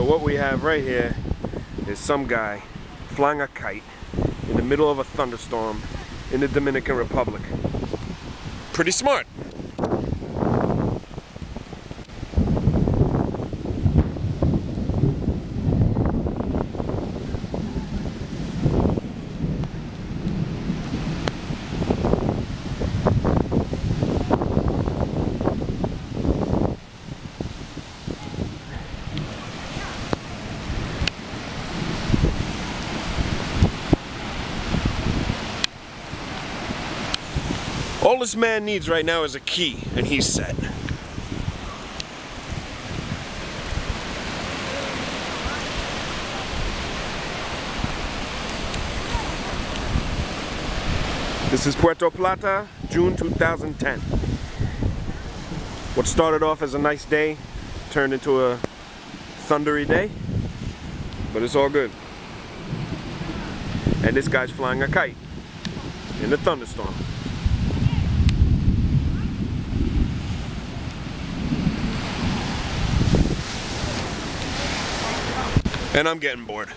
what we have right here is some guy flying a kite in the middle of a thunderstorm in the Dominican Republic. Pretty smart. All this man needs right now is a key, and he's set. This is Puerto Plata, June 2010. What started off as a nice day turned into a thundery day, but it's all good. And this guy's flying a kite in the thunderstorm. And I'm getting bored.